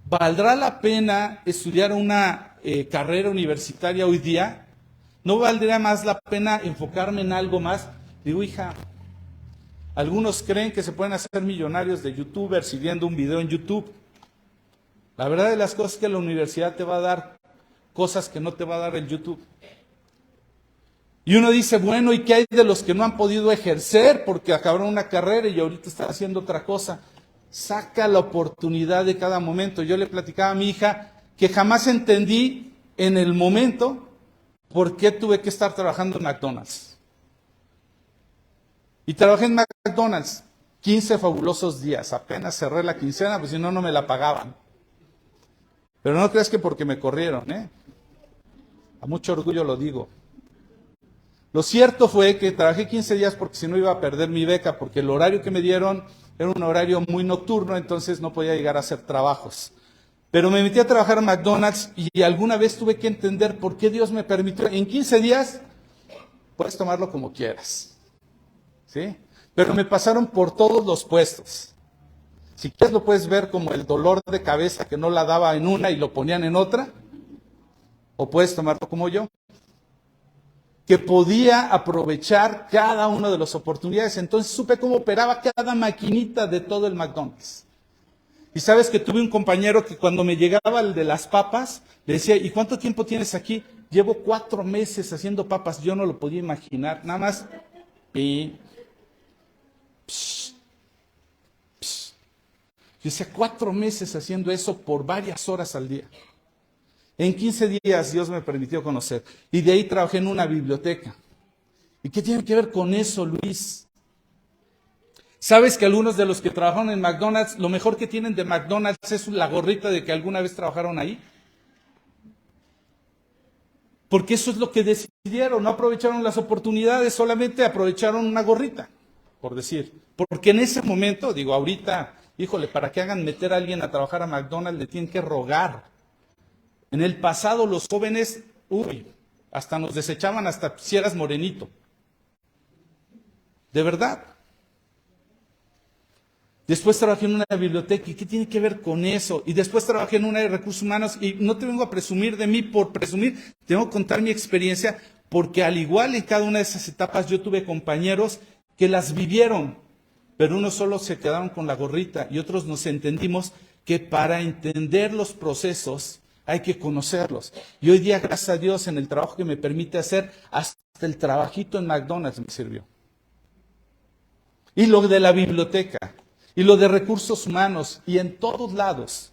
Speaker 1: ¿valdrá la pena estudiar una carrera universitaria hoy día? ¿No valdría más la pena enfocarme en algo más? Digo, hija, algunos creen que se pueden hacer millonarios de youtubers y viendo un video en YouTube. La verdad de las cosas es que la universidad te va a dar cosas que no te va a dar el YouTube. Y uno dice, bueno, ¿y qué hay de los que no han podido ejercer porque acabaron una carrera y ahorita están haciendo otra cosa? Saca la oportunidad de cada momento. Yo le platicaba a mi hija que jamás entendí en el momento por qué tuve que estar trabajando en McDonald's. Y trabajé en McDonald's 15 fabulosos días. Apenas cerré la quincena, pues si no, no me la pagaban. Pero no creas que porque me corrieron, ¿eh? A mucho orgullo lo digo. Lo cierto fue que trabajé 15 días porque si no iba a perder mi beca, porque el horario que me dieron era un horario muy nocturno, entonces no podía llegar a hacer trabajos. Pero me metí a trabajar en McDonald's y alguna vez tuve que entender por qué Dios me permitió. En 15 días puedes tomarlo como quieras, ¿sí? Pero me pasaron por todos los puestos. Si quieres lo puedes ver como el dolor de cabeza que no la daba en una y lo ponían en otra, o puedes tomarlo como yo, que podía aprovechar cada una de las oportunidades. Entonces supe cómo operaba cada maquinita de todo el McDonald's. Y sabes que tuve un compañero que cuando me llegaba el de las papas, le decía, ¿y cuánto tiempo tienes aquí? Llevo 4 meses haciendo papas. Yo no lo podía imaginar. Nada más. Y... Yo decía, 4 meses haciendo eso por varias horas al día. En 15 días Dios me permitió conocer. Y de ahí trabajé en una biblioteca. ¿Y qué tiene que ver con eso, Luis? ¿Sabes que algunos de los que trabajaron en McDonald's, lo mejor que tienen de McDonald's es la gorrita de que alguna vez trabajaron ahí? Porque eso es lo que decidieron, no aprovecharon las oportunidades, solamente aprovecharon una gorrita, por decir. Porque en ese momento, digo, ahorita, híjole, para que hagan meter a alguien a trabajar a McDonald's le tienen que rogar. En el pasado los jóvenes, hasta nos desechaban hasta si eras morenito. De verdad. Después trabajé en una biblioteca, ¿y qué tiene que ver con eso? Y después trabajé en una de recursos humanos, y no te vengo a presumir de mí por presumir, tengo que contar mi experiencia, porque al igual en cada una de esas etapas yo tuve compañeros que las vivieron, pero unos solo se quedaron con la gorrita y otros nos entendimos que para entender los procesos hay que conocerlos. Y hoy día, gracias a Dios, en el trabajo que me permite hacer, hasta el trabajito en McDonald's me sirvió. Y lo de la biblioteca, y lo de recursos humanos, y en todos lados.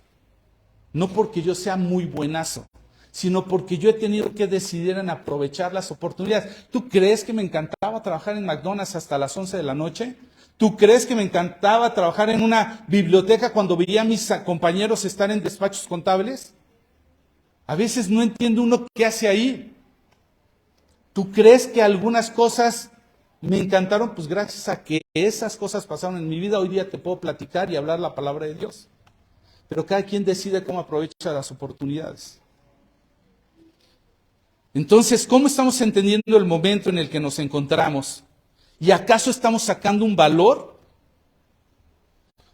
Speaker 1: No porque yo sea muy buenazo, sino porque yo he tenido que decidir en aprovechar las oportunidades. ¿Tú crees que me encantaba trabajar en McDonald's hasta las 11 de la noche? ¿Tú crees que me encantaba trabajar en una biblioteca cuando veía a mis compañeros estar en despachos contables? A veces no entiende uno qué hace ahí. ¿Tú crees que algunas cosas me encantaron? Pues gracias a que esas cosas pasaron en mi vida, hoy día te puedo platicar y hablar la palabra de Dios. Pero cada quien decide cómo aprovecha las oportunidades. Entonces, ¿cómo estamos entendiendo el momento en el que nos encontramos? ¿Y acaso estamos sacando un valor?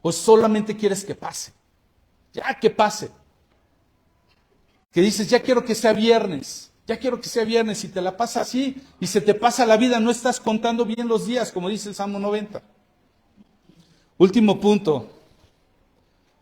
Speaker 1: ¿O solamente quieres que pase? Ya que pase. Que dices, ya quiero que sea viernes. Ya quiero que sea viernes y te la pasa así y se te pasa la vida. No estás contando bien los días, como dice el Salmo 90. Último punto.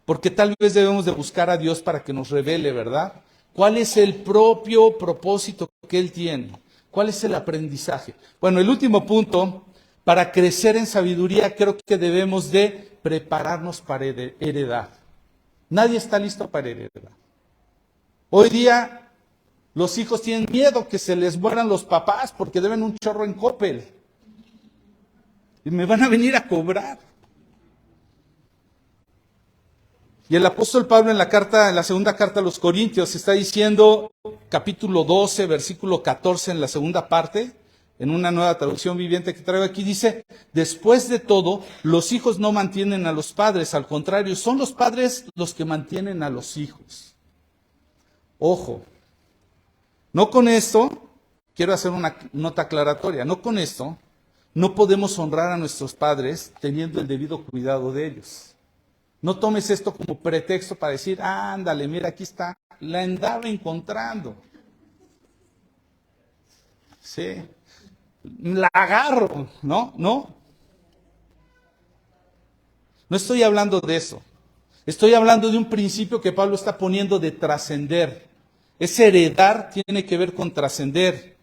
Speaker 1: Porque tal vez debemos de buscar a Dios para que nos revele, ¿verdad? ¿Cuál es el propio propósito que Él tiene? ¿Cuál es el aprendizaje? Bueno, el último punto, para crecer en sabiduría, creo que debemos de prepararnos para heredar. Nadie está listo para heredar. Hoy día, los hijos tienen miedo que se les mueran los papás porque deben un chorro en Coppel. Y me van a venir a cobrar. Y el apóstol Pablo en la segunda carta a los Corintios está diciendo, capítulo 12, versículo 14 en la segunda parte, en una nueva traducción viviente que traigo aquí, dice, después de todo, los hijos no mantienen a los padres, al contrario, son los padres los que mantienen a los hijos. Ojo, no con esto, quiero hacer una nota aclaratoria, no con esto, no podemos honrar a nuestros padres teniendo el debido cuidado de ellos. No tomes esto como pretexto para decir, ándale, mira, aquí está, la andaba encontrando. Sí, la agarro, ¿no? No estoy hablando de eso. Estoy hablando de un principio que Pablo está poniendo de trascender. Ese heredar tiene que ver con trascender.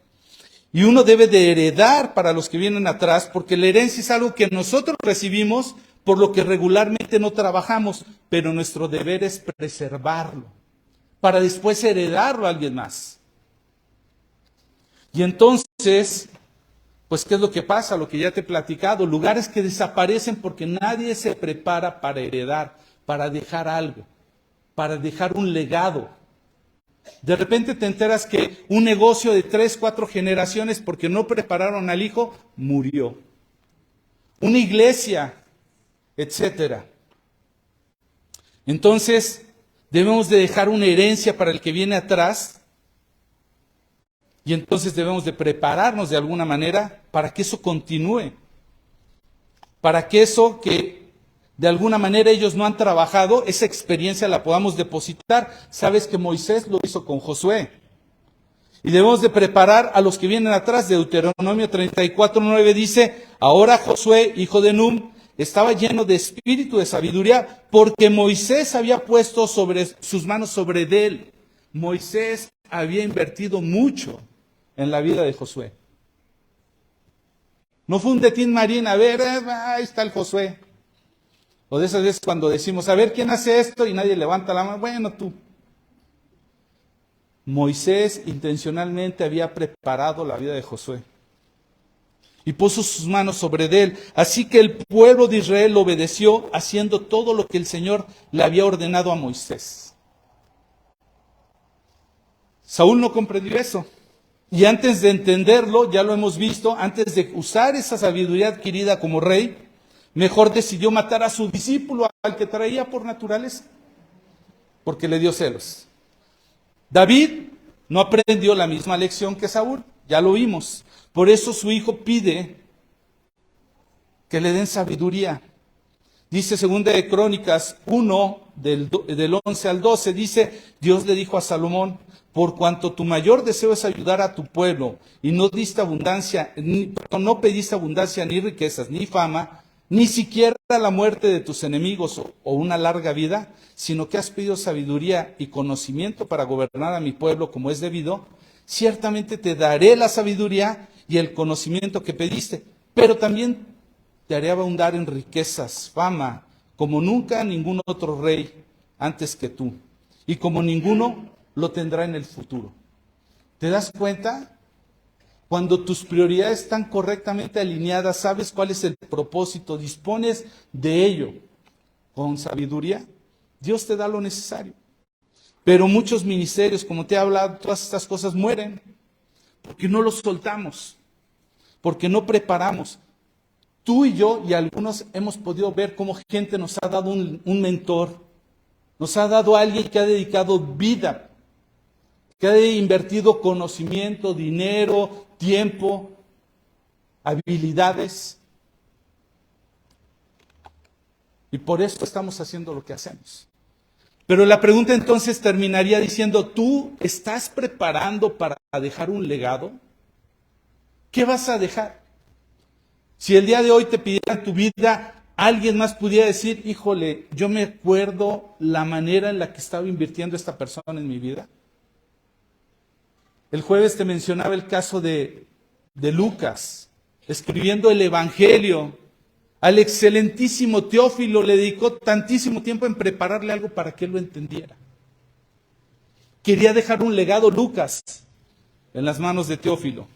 Speaker 1: Y uno debe de heredar para los que vienen atrás, porque la herencia es algo que nosotros recibimos, por lo que regularmente no trabajamos, pero nuestro deber es preservarlo, para después heredarlo a alguien más. Y entonces, pues, ¿qué es lo que pasa? Lo que ya te he platicado, lugares que desaparecen porque nadie se prepara para heredar, para dejar algo, para dejar un legado. De repente te enteras que un negocio de 3, 4 generaciones, porque no prepararon al hijo, murió. Una iglesia, etcétera. Entonces, debemos de dejar una herencia para el que viene atrás, y entonces debemos de prepararnos de alguna manera para que eso continúe. Para que eso que de alguna manera ellos no han trabajado, esa experiencia la podamos depositar. Sabes que Moisés lo hizo con Josué. Y debemos de preparar a los que vienen atrás. Deuteronomio 34:9 dice, ahora Josué, hijo de Nun, estaba lleno de espíritu de sabiduría, porque Moisés había puesto sus manos sobre él. Moisés había invertido mucho en la vida de Josué. No fue un detín marín, a ver, ahí está el Josué. O de esas veces cuando decimos, a ver, ¿quién hace esto? Y nadie levanta la mano, bueno, tú. Moisés intencionalmente había preparado la vida de Josué. Y puso sus manos sobre él. Así que el pueblo de Israel obedeció, haciendo todo lo que el Señor le había ordenado a Moisés. Saúl no comprendió eso. Y antes de entenderlo, ya lo hemos visto, antes de usar esa sabiduría adquirida como rey, mejor decidió matar a su discípulo, al que traía por naturaleza, porque le dio celos. David no aprendió la misma lección que Saúl, ya lo vimos. Por eso su hijo pide que le den sabiduría. Dice 2 de Crónicas 1, del 11 al 12, dice, Dios le dijo a Salomón, por cuanto tu mayor deseo es ayudar a tu pueblo, y no pediste abundancia ni riquezas, ni fama, ni siquiera la muerte de tus enemigos o una larga vida, sino que has pedido sabiduría y conocimiento para gobernar a mi pueblo como es debido, ciertamente te daré la sabiduría y el conocimiento que pediste, pero también te haré abundar en riquezas, fama, como nunca ningún otro rey antes que tú, y como ninguno lo tendrá en el futuro. ¿Te das cuenta? Cuando tus prioridades están correctamente alineadas, sabes cuál es el propósito, dispones de ello con sabiduría, Dios te da lo necesario. Pero muchos ministerios, como te he hablado, todas estas cosas mueren porque no los soltamos, porque no preparamos. Tú y yo y algunos hemos podido ver cómo gente nos ha dado un mentor, nos ha dado a alguien que ha dedicado vida, que ha invertido conocimiento, dinero, tiempo, habilidades. Y por eso estamos haciendo lo que hacemos. Pero la pregunta entonces terminaría diciendo, ¿tú estás preparando para dejar un legado? ¿Qué vas a dejar? Si el día de hoy te pidieran tu vida, alguien más pudiera decir, híjole, yo me acuerdo la manera en la que estaba invirtiendo esta persona en mi vida. El jueves te mencionaba el caso de Lucas, escribiendo el Evangelio. Al excelentísimo Teófilo le dedicó tantísimo tiempo en prepararle algo para que él lo entendiera. Quería dejar un legado Lucas en las manos de Teófilo.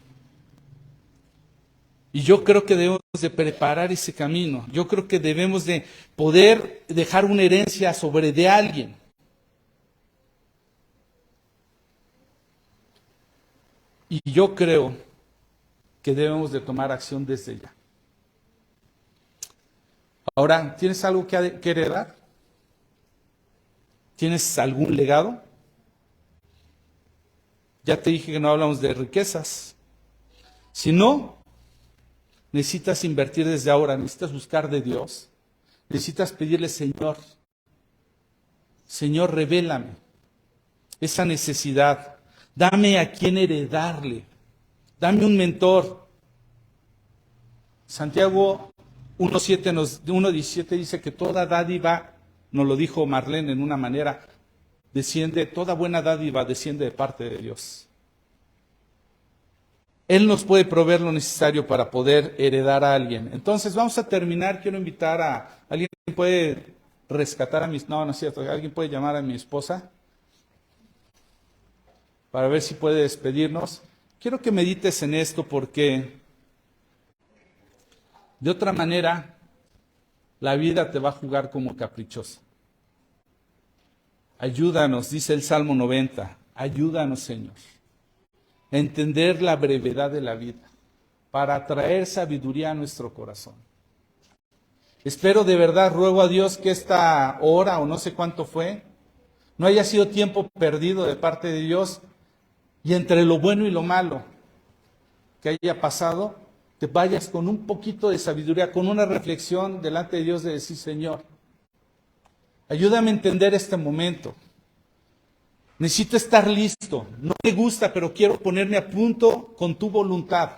Speaker 1: Y yo creo que debemos de preparar ese camino. Yo creo que debemos de poder dejar una herencia sobre de alguien. Y yo creo que debemos de tomar acción desde ya. Ahora, ¿tienes algo que heredar? ¿Tienes algún legado? Ya te dije que no hablamos de riquezas. Si no, necesitas invertir desde ahora, necesitas buscar de Dios. Necesitas pedirle, Señor, revélame esa necesidad. Dame a quien heredarle. Dame un mentor. Santiago 1:17 dice que toda dádiva nos lo dijo Marlene en una manera, desciende, toda buena dádiva desciende de parte de Dios. Él nos puede proveer lo necesario para poder heredar a alguien. Entonces vamos a terminar, quiero invitar a alguien que puede rescatar a mis, no es cierto, alguien puede llamar a mi esposa para ver si puede despedirnos. Quiero que medites en esto porque de otra manera la vida te va a jugar como caprichosa. Ayúdanos, dice el Salmo 90, ayúdanos, Señor, a entender la brevedad de la vida, para traer sabiduría a nuestro corazón. Espero de verdad, ruego a Dios que esta hora, o no sé cuánto fue, no haya sido tiempo perdido de parte de Dios, y entre lo bueno y lo malo que haya pasado, te vayas con un poquito de sabiduría, con una reflexión delante de Dios de decir, Señor, ayúdame a entender este momento. Necesito estar listo. No me gusta, pero quiero ponerme a punto con tu voluntad.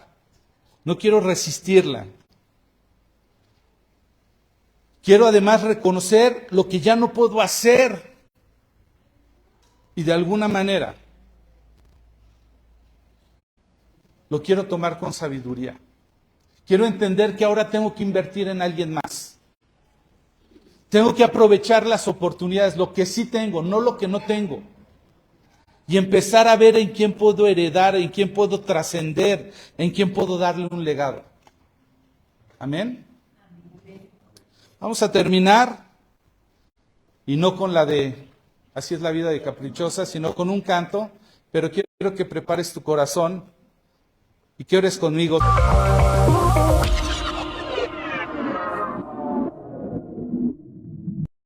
Speaker 1: No quiero resistirla. Quiero además reconocer lo que ya no puedo hacer. Y de alguna manera lo quiero tomar con sabiduría. Quiero entender que ahora tengo que invertir en alguien más. Tengo que aprovechar las oportunidades, lo que sí tengo, no lo que no tengo. Y empezar a ver en quién puedo heredar, en quién puedo trascender, en quién puedo darle un legado. Amén. Vamos a terminar, y no con la de así es la vida de caprichosa, sino con un canto, pero quiero que prepares tu corazón y que ores conmigo.